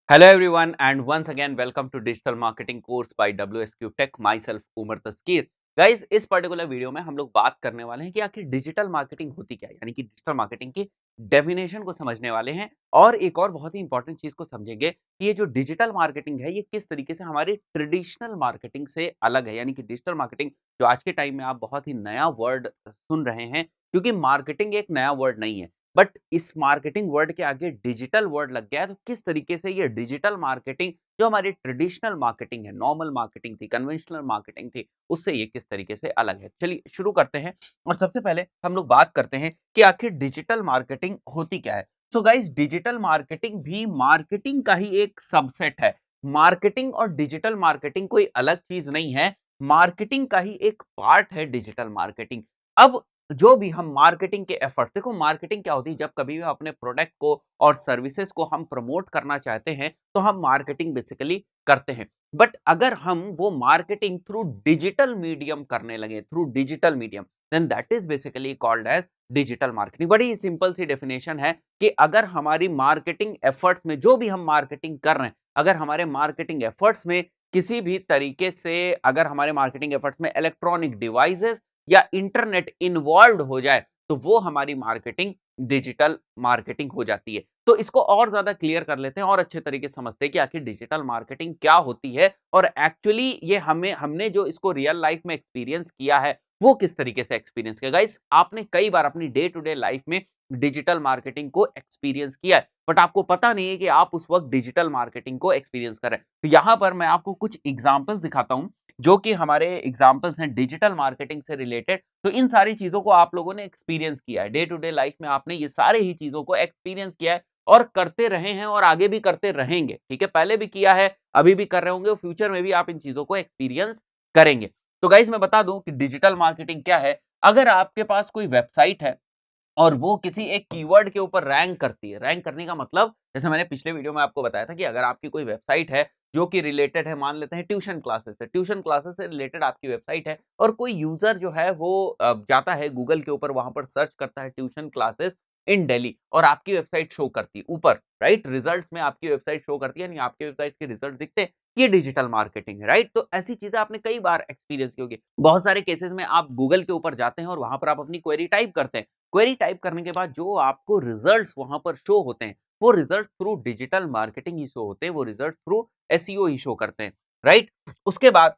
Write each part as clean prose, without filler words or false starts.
Hello everyone and once again welcome to digital marketing course by WSQ Tech myself Umar Taskeer. Guys इस particular video में हम लोग बात करने वाले हैं कि आखिर डिजिटल मार्केटिंग होती क्या है, यानी कि डिजिटल मार्केटिंग की डेफिनेशन को समझने वाले हैं और एक और बहुत ही इंपॉर्टेंट चीज को समझेंगे कि ये जो डिजिटल मार्केटिंग है ये किस तरीके से हमारी ट्रेडिशनल मार्केटिंग से अलग है। यानी कि डिजिटल मार्केटिंग जो आज के टाइम में आप बहुत ही नया वर्ड सुन रहे हैं, क्योंकि मार्केटिंग एक नया वर्ड नहीं है, बट इस मार्केटिंग वर्ड के आगे डिजिटल वर्ड लग गया है। तो किस तरीके से ये डिजिटल मार्केटिंग जो हमारी ट्रेडिशनल मार्केटिंग है, नॉर्मल मार्केटिंग थी, कन्वेंशनल मार्केटिंग थी, उससे ये किस तरीके से अलग है। चलिए शुरू करते हैं और सबसे पहले हम लोग बात करते हैं कि आखिर डिजिटल मार्केटिंग होती क्या है। सो गाइस, डिजिटल मार्केटिंग भी मार्केटिंग का ही एक सबसेट है। मार्केटिंग और डिजिटल मार्केटिंग कोई अलग चीज नहीं है, मार्केटिंग का ही एक पार्ट है डिजिटल मार्केटिंग। अब जो भी हम मार्केटिंग के एफर्ट्स, देखो मार्केटिंग क्या होती है, जब कभी भी अपने प्रोडक्ट को और सर्विसेज को हम प्रमोट करना चाहते हैं तो हम मार्केटिंग बेसिकली करते हैं। बट अगर हम वो मार्केटिंग थ्रू डिजिटल मीडियम करने लगे, through digital medium, then that is basically called as digital marketing. बड़ी सिंपल सी डेफिनेशन है कि अगर हमारी मार्केटिंग एफर्ट्स में जो भी हम मार्केटिंग कर रहे हैं, अगर हमारे मार्केटिंग एफर्ट्स में किसी भी तरीके से, अगर हमारे मार्केटिंग एफर्ट्स में इलेक्ट्रॉनिक डिवाइसेस या इंटरनेट इन्वॉल्व हो जाए, तो वो हमारी मार्केटिंग डिजिटल मार्केटिंग हो जाती है। तो इसको और ज्यादा क्लियर कर लेते हैं और अच्छे तरीके से समझते हैं कि आखिर डिजिटल मार्केटिंग क्या होती है और एक्चुअली ये हमने जो इसको रियल लाइफ में एक्सपीरियंस किया है वो किस तरीके से एक्सपीरियंस किया। गाइस, आपने कई बार अपनी डे टू डे लाइफ में डिजिटल मार्केटिंग को एक्सपीरियंस किया है, बट आपको पता नहीं है कि आप उस वक्त डिजिटल मार्केटिंग को एक्सपीरियंस कर रहे हैं। तो यहां पर मैं आपको कुछ एग्जांपल्स दिखाता हूं जो कि हमारे एग्जाम्पल्स हैं डिजिटल मार्केटिंग से रिलेटेड। तो इन सारी चीजों को आप लोगों ने एक्सपीरियंस किया है, डे टू डे लाइफ में आपने ये सारे ही चीजों को एक्सपीरियंस किया है और करते रहे हैं और आगे भी करते रहेंगे। ठीक है, पहले भी किया है, अभी भी कर रहे होंगे और फ्यूचर में भी आप इन चीजों को एक्सपीरियंस करेंगे। तो गाइस, मैं बता दूं कि डिजिटल मार्केटिंग क्या है। अगर आपके पास कोई वेबसाइट है और वो किसी एक कीवर्ड के ऊपर रैंक करती है, रैंक करने का मतलब, जैसे मैंने पिछले वीडियो में आपको बताया था कि अगर आपकी कोई वेबसाइट है जो कि रिलेटेड है, मान लेते हैं ट्यूशन क्लासेस से, ट्यूशन क्लासेस से रिलेटेड आपकी वेबसाइट है और कोई यूजर जो है वो जाता है गूगल के ऊपर, वहां पर सर्च करता है ट्यूशन क्लासेस इन दिल्ली और आपकी वेबसाइट शो करती है ऊपर, राइट, रिजल्ट्स में आपकी वेबसाइट शो करती है, यानी आपके वेबसाइट के रिजल्ट दिखते हैं। ये डिजिटल मार्केटिंग है, राइट। तो ऐसी चीजें आपने कई बार एक्सपीरियंस की होगी। बहुत सारे केसेस में आप गूगल के ऊपर जाते हैं और वहां पर आप अपनी क्वेरी टाइप करते हैं। क्वेरी टाइप करने के बाद जो आपको रिजल्ट्स वहां पर शो होते हैं, वो रिजल्ट्स थ्रू डिजिटल मार्केटिंग ही शो होते हैं, वो रिजल्ट्स थ्रू एसईओ ही शो करते हैं, राइट। उसके बाद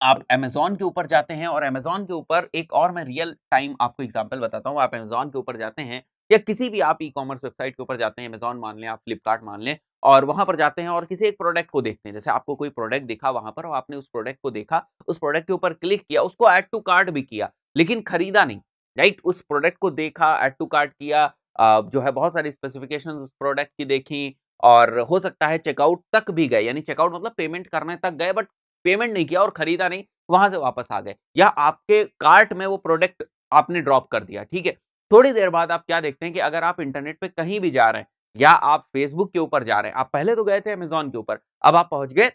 आप अमेज़न के ऊपर जाते हैं और अमेज़न के ऊपर एक और मैं रियल टाइम आपको एग्जांपल बताता हूँ। आप अमेज़न के ऊपर जाते हैं या किसी भी आप ई-कॉमर्स वेबसाइट के ऊपर जाते हैं, अमेज़न मान लें, आप फ्लिपकार्ट मान लें, और वहां पर जाते हैं और किसी एक प्रोडक्ट को देखते हैं। जैसे आपको कोई प्रोडक्ट दिखा वहां पर और आपने उस प्रोडक्ट को देखा, उस प्रोडक्ट के ऊपर क्लिक किया, उसको ऐड टू कार्ट भी किया, लेकिन खरीदा नहीं, राइट। उस प्रोडक्ट को देखा, ऐड टू कार्ट किया, जो है बहुत सारी स्पेसिफिकेशंस उस प्रोडक्ट की देखी और हो सकता है चेकआउट तक भी गए, यानी चेकआउट मतलब पेमेंट करने तक गए, बट पेमेंट नहीं किया और खरीदा नहीं, वहां से वापस आ गए, या आपके कार्ट में वो प्रोडक्ट आपने ड्रॉप कर दिया। ठीक है, थोड़ी देर बाद आप क्या देखते हैं कि अगर आप इंटरनेट पे कहीं भी जा रहे हैं या आप फेसबुक के ऊपर जा रहे हैं, आप पहले तो गए थे अमेज़न के ऊपर, अब आप पहुंच गए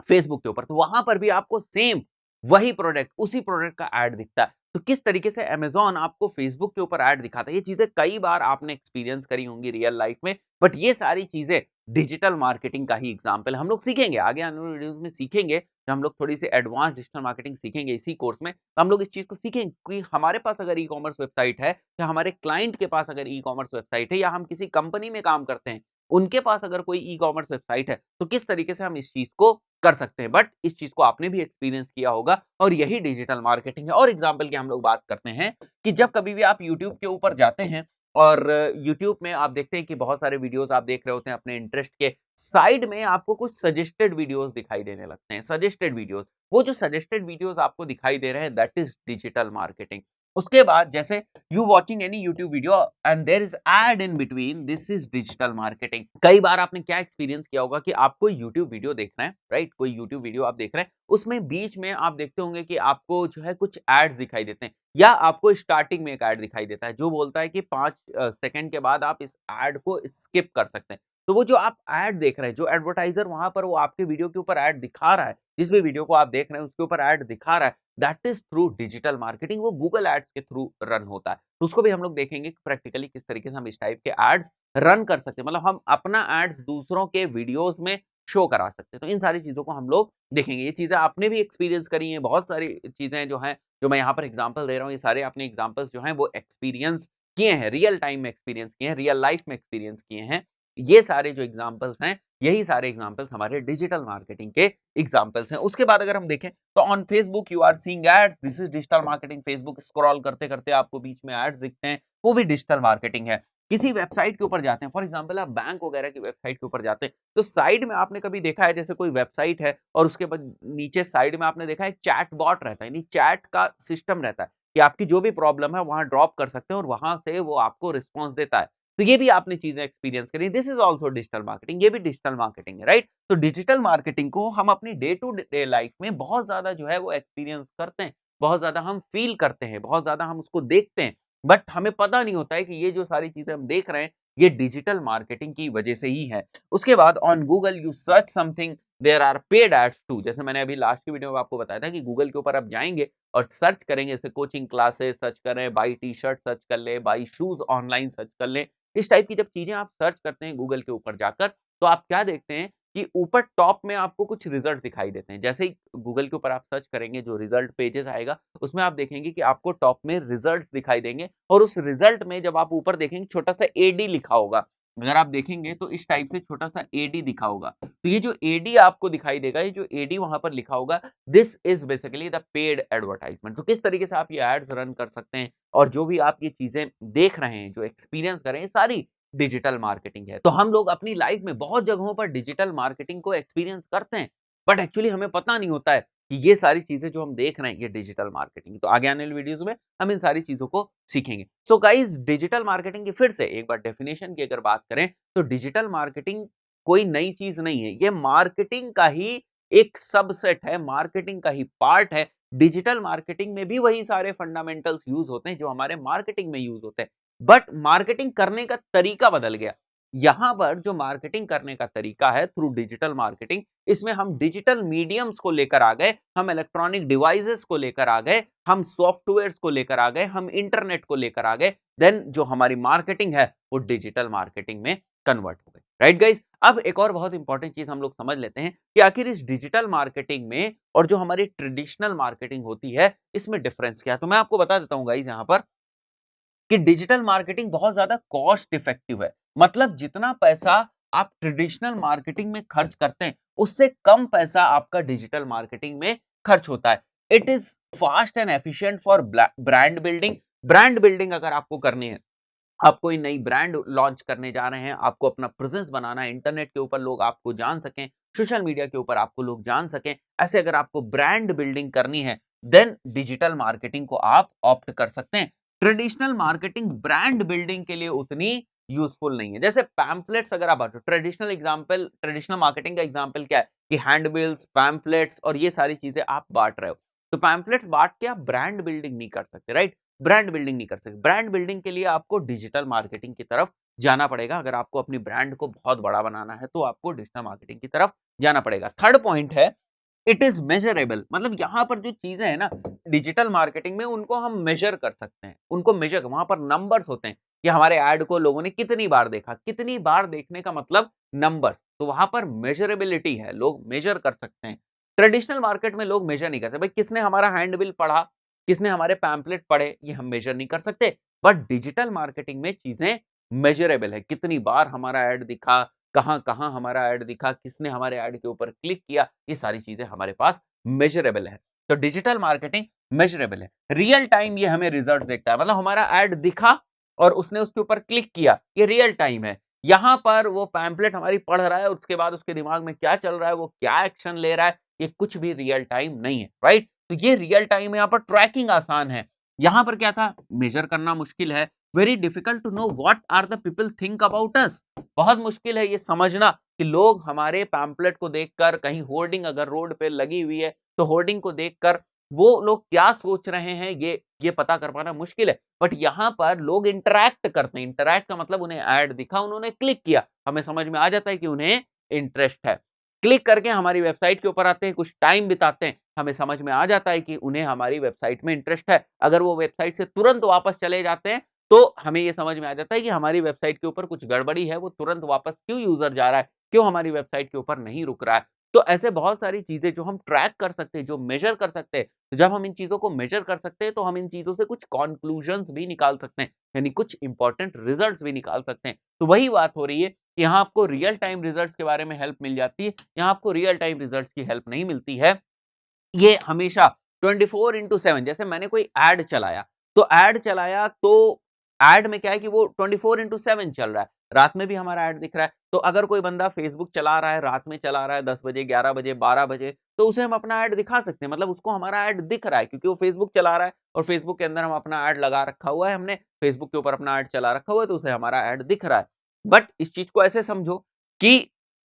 फेसबुक के ऊपर, तो वहां पर भी आपको सेम वही प्रोडक्ट, उसी प्रोडक्ट का ऐड दिखता है। तो किस तरीके से अमेज़न आपको फेसबुक के ऊपर ऐड दिखाता है, ये चीजें कई बार आपने एक्सपीरियंस करी होंगी रियल लाइफ में। बट ये सारी चीजें डिजिटल मार्केटिंग का ही एग्जांपल हम लोग सीखेंगे आगे आने वाले वीडियोस में, सीखेंगे जब हम लोग थोड़ी सी एडवांस डिजिटल मार्केटिंग सीखेंगे इसी कोर्स में, तो हम लोग इस चीज को सीखेंगे कि हमारे पास अगर ई कॉमर्स वेबसाइट है या हमारे क्लाइंट के पास अगर ई कॉमर्स वेबसाइट है या हम किसी कंपनी में काम करते हैं, उनके पास अगर कोई ई कॉमर्स वेबसाइट है, तो किस तरीके से हम इस चीज को कर सकते हैं। बट इस चीज को आपने भी एक्सपीरियंस किया होगा और यही डिजिटल मार्केटिंग है। और एग्जांपल की हम लोग बात करते हैं कि जब कभी भी आप यूट्यूब के ऊपर जाते हैं और यूट्यूब में आप देखते हैं कि बहुत सारे वीडियोस आप देख रहे होते हैं अपने इंटरेस्ट के, साइड में आपको कुछ सजेस्टेड वीडियोस दिखाई देने लगते हैं, सजेस्टेड वीडियोस। वो जो सजेस्टेड वीडियोस आपको दिखाई दे रहे हैं, दैट इज डिजिटल मार्केटिंग। उसके बाद जैसे you watching any YouTube video and there is ad in between, this is digital marketing. कई बार आपने क्या एक्सपीरियंस किया होगा कि आप कोई यूट्यूब वीडियो देख रहे हैं, राइट, कोई यूट्यूब वीडियो आप देख रहे हैं, उसमें बीच में आप देखते होंगे कि आपको जो है कुछ एड्स दिखाई देते हैं, या आपको स्टार्टिंग में एक ऐड दिखाई देता है जो बोलता है कि 5 सेकंड के बाद आप इस ऐड को स्किप कर सकते हैं। तो वो जो आप ऐड देख रहे हैं, जो एडवर्टाइजर वहां पर वो आपके वीडियो के ऊपर ऐड दिखा रहा है, जिस भी वीडियो को आप देख रहे हैं उसके ऊपर ऐड दिखा रहा है, that is through digital marketing. वो गूगल एड्स के थ्रू रन होता है। तो उसको भी हम लोग देखेंगे कि प्रैक्टिकली किस तरीके से हम इस टाइप के एड्स रन कर सकते हैं, मतलब हम अपना एड्स दूसरों के वीडियोस में शो करा सकते हैं। तो इन सारी चीजों को हम लोग देखेंगे। ये चीजें आपने भी एक्सपीरियंस करी हैं, बहुत सारी चीजें जो हैं, जो मैं यहाँ पर एग्जांपल दे रहा हूँ, ये सारे आपने एग्जांपल्स जो हैं वो एक्सपीरियंस किए हैं, रियल टाइम में एक्सपीरियंस किए हैं, रियल लाइफ में एक्सपीरियंस किए हैं। ये सारे जो एग्जांपल्स हैं, यही सारे एग्जांपल्स हमारे डिजिटल मार्केटिंग के एग्जांपल्स हैं। उसके बाद अगर हम देखें तो on Facebook you are seeing ads, this is digital marketing. Facebook scroll करते करते आपको बीच में एड्स दिखते हैं, वो भी डिजिटल मार्केटिंग है। किसी वेबसाइट के ऊपर जाते हैं, फॉर एग्जांपल आप बैंक वगैरह की वेबसाइट के ऊपर जाते हैं, तो साइड में आपने कभी देखा है, जैसे कोई वेबसाइट है और उसके बाद नीचे साइड में आपने देखा है चैट बॉट रहता है, यानी चैट का सिस्टम रहता है कि आपकी जो भी प्रॉब्लम है वहां ड्रॉप कर सकते हैं और वहां से वो आपको रिस्पॉन्स देता है। तो ये भी आपने चीजें एक्सपीरियंस करी, this is also digital marketing, ये भी डिजिटल मार्केटिंग है, राइट। तो डिजिटल मार्केटिंग को हम अपनी डे टू डे लाइफ में बहुत ज्यादा जो है वो एक्सपीरियंस करते हैं, बहुत ज्यादा हम फील करते हैं, बहुत ज्यादा हम उसको देखते हैं, बट हमें पता नहीं होता है कि ये जो सारी चीजें हम देख रहे हैं ये डिजिटल मार्केटिंग की वजह से ही है। उसके बाद on Google you search something, there are paid ads too. जैसे मैंने अभी लास्ट की वीडियो में आपको बताया था कि गूगल के ऊपर आप जाएंगे और सर्च करेंगे, जैसे कोचिंग क्लासेस सर्च करें, बाई टी शर्ट सर्च कर ले, बाई शूज ऑनलाइन सर्च कर ले। इस टाइप की जब चीजें आप सर्च करते हैं गूगल के ऊपर जाकर, तो आप क्या देखते हैं कि ऊपर टॉप में आपको कुछ रिजल्ट दिखाई देते हैं। जैसे ही गूगल के ऊपर आप सर्च करेंगे, जो रिजल्ट पेजेस आएगा उसमें आप देखेंगे कि आपको टॉप में रिजल्ट्स दिखाई देंगे, और उस रिजल्ट में जब आप ऊपर देखेंगे छोटा सा एडी लिखा होगा। अगर आप देखेंगे तो इस टाइप से छोटा सा एडी दिखा होगा। तो ये जो एडी आपको दिखाई देगा, ये जो एडी वहां पर लिखा होगा, this is basically the paid advertisement. तो किस तरीके से आप ये एड्स रन कर सकते हैं, और जो भी आप ये चीजें देख रहे हैं, जो एक्सपीरियंस कर रहे हैं, सारी डिजिटल मार्केटिंग है। तो हम लोग अपनी लाइफ में बहुत जगहों पर डिजिटल मार्केटिंग को एक्सपीरियंस करते हैं, बट एक्चुअली हमें पता नहीं होता है कि ये सारी चीजें जो हम देख रहे हैं ये डिजिटल मार्केटिंग। तो आगे आने वाली वीडियोस में हम इन सारी चीजों को सीखेंगे। सो गाइस, डिजिटल मार्केटिंग की फिर से एक बार डेफिनेशन की अगर बात करें, तो डिजिटल मार्केटिंग कोई नई चीज नहीं है, ये मार्केटिंग का ही एक सबसेट है, मार्केटिंग का ही पार्ट है। डिजिटल मार्केटिंग में भी वही सारे फंडामेंटल्स यूज होते हैं जो हमारे मार्केटिंग में यूज होते हैं, बट मार्केटिंग करने का तरीका बदल गया। यहां पर जो मार्केटिंग करने का तरीका है थ्रू डिजिटल मार्केटिंग, इसमें हम डिजिटल मीडियम्स को लेकर आ गए, हम इलेक्ट्रॉनिक डिवाइसेस को लेकर आ गए, हम सॉफ्टवेयर्स को लेकर आ गए, हम इंटरनेट को लेकर आ गए। देन जो हमारी मार्केटिंग है वो डिजिटल मार्केटिंग में कन्वर्ट हो गई, राइट गाइस। अब एक और बहुत इंपॉर्टेंट चीज हम लोग समझ लेते हैं कि आखिर इस डिजिटल मार्केटिंग में और जो हमारी ट्रेडिशनल मार्केटिंग होती है, इसमें डिफरेंस क्या है। तो मैं आपको बता देता हूं गाइस यहां पर कि डिजिटल मार्केटिंग बहुत ज्यादा कॉस्ट इफेक्टिव है। मतलब जितना पैसा आप ट्रेडिशनल मार्केटिंग में खर्च करते हैं, उससे कम पैसा आपका डिजिटल मार्केटिंग में खर्च होता है। It is fast and efficient for brand building. Brand building अगर आपको करनी है, आप कोई नई ब्रांड लॉन्च करने जा रहे हैं, आपको अपना प्रेजेंस बनाना है, इंटरनेट के ऊपर लोग आपको जान सकें, सोशल मीडिया के ऊपर आपको लोग जान सकें, ऐसे अगर आपको ब्रांड बिल्डिंग करनी है, देन डिजिटल मार्केटिंग को आप ऑप्ट कर सकते हैं। ट्रेडिशनल मार्केटिंग ब्रांड बिल्डिंग के लिए उतनी यूजफुल नहीं है। जैसे पैम्फलेट्स अगर आप बांटो, ट्रेडिशनल एग्जांपल, ट्रेडिशनल मार्केटिंग का एग्जांपल क्या है कि हैंडबिल्स, पैम्फलेट्स और ये सारी चीजें आप बांट रहे हो। तो पैम्फलेट्स बांट के आप ब्रांड बिल्डिंग नहीं कर सकते, राइट। ब्रांड बिल्डिंग नहीं कर सकते। ब्रांड बिल्डिंग के लिए आपको डिजिटल मार्केटिंग की तरफ जाना पड़ेगा। अगर आपको अपनी ब्रांड को बहुत बड़ा बनाना है तो आपको डिजिटल मार्केटिंग की तरफ जाना पड़ेगा। थर्ड पॉइंट है, इट इज मेजरेबल। मतलब यहां पर जो चीजें हैं ना डिजिटल मार्केटिंग में, उनको हम मेजर कर सकते हैं, उनको मेजर, वहां पर नंबर्स होते हैं कि हमारे ऐड को लोगों ने कितनी बार देखा। कितनी बार देखने का मतलब नंबर, तो वहां पर मेजरेबिलिटी है, लोग मेजर कर सकते हैं। ट्रेडिशनल मार्केट में लोग मेजर नहीं करते, भाई किसने हमारा हैंडबिल पढ़ा, किसने हमारे पैम्पलेट पढ़े, ये हम मेजर नहीं कर सकते। बट डिजिटल मार्केटिंग में चीजें मेजरेबल है, कितनी बार हमारा ऐड दिखा, कहां कहां हमारा ऐड दिखा, किसने हमारे ऐड के ऊपर क्लिक किया, ये सारी चीजें हमारे पास मेजरेबल है। तो डिजिटल मार्केटिंग मेजरेबल है, रियल टाइम ये हमें रिजल्ट देखता है। मतलब हमारा ऐड दिखा और उसने उसके ऊपर क्लिक किया, ये रियल टाइम है। यहां पर वो पैम्पलेट हमारी पढ़ रहा है, उसके बाद उसके दिमाग में क्या चल रहा है, वो क्या एक्शन ले रहा है, ये कुछ भी रियल टाइम नहीं है, राइट। तो ये रियल टाइम है, यहाँ पर ट्रैकिंग आसान है। यहां पर क्या था, मेजर करना मुश्किल है। Very difficult to know what are the people think about us. बहुत मुश्किल है ये समझना कि लोग हमारे पैम्पलेट को देखकर, कहीं होर्डिंग अगर रोड पे लगी हुई है तो होर्डिंग को देखकर वो लोग क्या सोच रहे हैं ये पता कर पाना मुश्किल है। बट यहाँ पर लोग इंटरैक्ट करते हैं, इंटरैक्ट का मतलब उन्हें ऐड दिखा, उन्होंने क्लिक किया, हमें समझ में आ जाता है कि उन्हें इंटरेस्ट है। क्लिक करके हमारी वेबसाइट के ऊपर आते हैं, कुछ टाइम बिताते हैं, हमें समझ में आ जाता है कि उन्हें हमारी वेबसाइट में इंटरेस्ट है। अगर वो वेबसाइट से तुरंत वापस चले जाते हैं, तो हमें ये समझ में आ जाता है कि हमारी वेबसाइट के ऊपर कुछ गड़बड़ी है, वो तुरंत वापस क्यों यूज़र जा रहा है, क्यों हमारी वेबसाइट के ऊपर नहीं रुक रहा है। तो ऐसे बहुत सारी चीज़ें जो हम ट्रैक कर सकते हैं, जो मेज़र कर सकते हैं, जब हम इन चीज़ों को मेज़र कर सकते हैं, तो हम इन चीज़ों से कुछ कॉन्क्लूजन्स भी निकाल सकते हैं, यानी कुछ इंपॉर्टेंट रिज़ल्ट्स भी निकाल सकते हैं। तो वही बात हो रही है कि यहाँ आपको रियल टाइम रिज़ल्ट्स के बारे में हेल्प मिल जाती है, यहाँ आपको रियल टाइम रिज़ल्ट्स की हेल्प नहीं मिलती है। ये हमेशा 24/7 जैसे मैंने कोई ऐड चलाया तो ऐड में क्या है कि वो 24/7 चल रहा है। रात में भी हमारा ऐड दिख रहा है। तो अगर कोई बंदा फेसबुक चला रहा है, रात में चला रहा है 10 बजे, 11 बजे, 12 बजे, तो उसे हम अपना ऐड दिखा सकते हैं। मतलब उसको हमारा ऐड दिख रहा है क्योंकि वो फेसबुक चला रहा है और फेसबुक के अंदर हम अपना ऐड लगा रखा हुआ है हमने, फेसबुक के ऊपर अपना ऐड चला रखा हुआ है तो उसे हमारा ऐड दिख रहा है। बट इस चीज़ को ऐसे समझो कि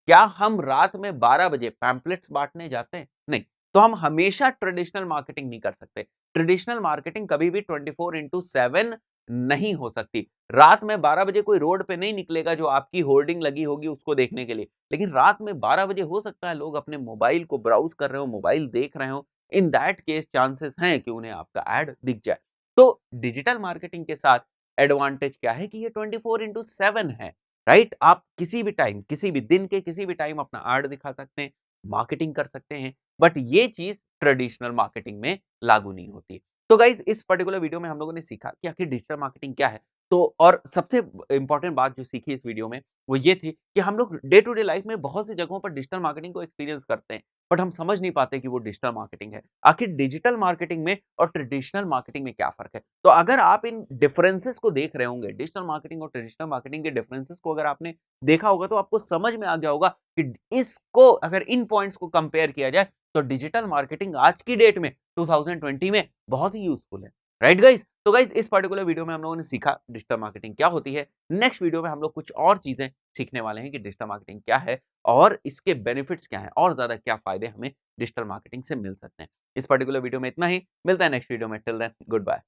क्या हम रात में 12 बजे पैम्फलेट्स बाँटने जाते हैं? नहीं। तो हम हमेशा ट्रेडिशनल मार्केटिंग नहीं कर सकते। ट्रेडिशनल मार्केटिंग कभी भी 24/7 नहीं हो सकती। रात में 12 बजे कोई रोड पे नहीं निकलेगा जो आपकी होर्डिंग लगी होगी उसको देखने के लिए। लेकिन रात में 12 बजे हो सकता है लोग अपने मोबाइल को ब्राउज़ कर रहे हो, मोबाइल देख रहे हो। इन दैट केस चांसेस हैं कि उन्हें आपका ऐड दिख जाए। तो डिजिटल मार्केटिंग के साथ एडवांटेज क्या है कि ये 24/7 है, राइट? आप किसी भी टाइम, किसी भी दिन के किसी भी टाइम अपना ऐड दिखा सकते हैं, मार्केटिंग कर सकते हैं। बट ये चीज़ ट्रेडिशनल मार्केटिंग में लागू नहीं होती। तो गाइज़ इस पर्टिकुलर वीडियो में हम लोगों ने सीखा कि आखिर डिजिटल मार्केटिंग क्या है? तो और सबसे इम्पोर्टेंट बात जो सीखी इस वीडियो में, वो ये थी कि हम लोग डे टू डे लाइफ़ में बहुत सी जगहों पर डिजिटल मार्केटिंग को एक्सपीरियंस करते हैं, बट हम समझ नहीं पाते कि वो डिजिटल मार्केटिंग है। आखिर डिजिटल मार्केटिंग में और ट्रेडिशनल मार्केटिंग में क्या फ़र्क है? तो अगर आप इन डिफरेंसेस को देख रहे होंगे, डिजिटल मार्केटिंग और ट्रेडिशनल मार्केटिंग के डिफरेंसेस को अगर आपने देखा होगा, तो आपको समझ में आ गया होगा कि इसको अगर इन पॉइंट्स को कंपेयर किया जाए तो डिजिटल मार्केटिंग आज की डेट में 2020 में बहुत ही यूज़फुल है। Right guys? तो गाइज़ इस पर्टिकुलर वीडियो में हम लोगों ने सीखा डिजिटल मार्केटिंग क्या होती है। नेक्स्ट वीडियो में हम लोग कुछ और चीज़ें सीखने वाले हैं कि डिजिटल मार्केटिंग क्या है और इसके बेनिफिट्स क्या हैं और ज़्यादा क्या फ़ायदे हमें डिजिटल मार्केटिंग से मिल सकते हैं। इस पर्टिकुलर वीडियो में इतना ही। मिलता है नेक्स्ट वीडियो में। Till then good bye.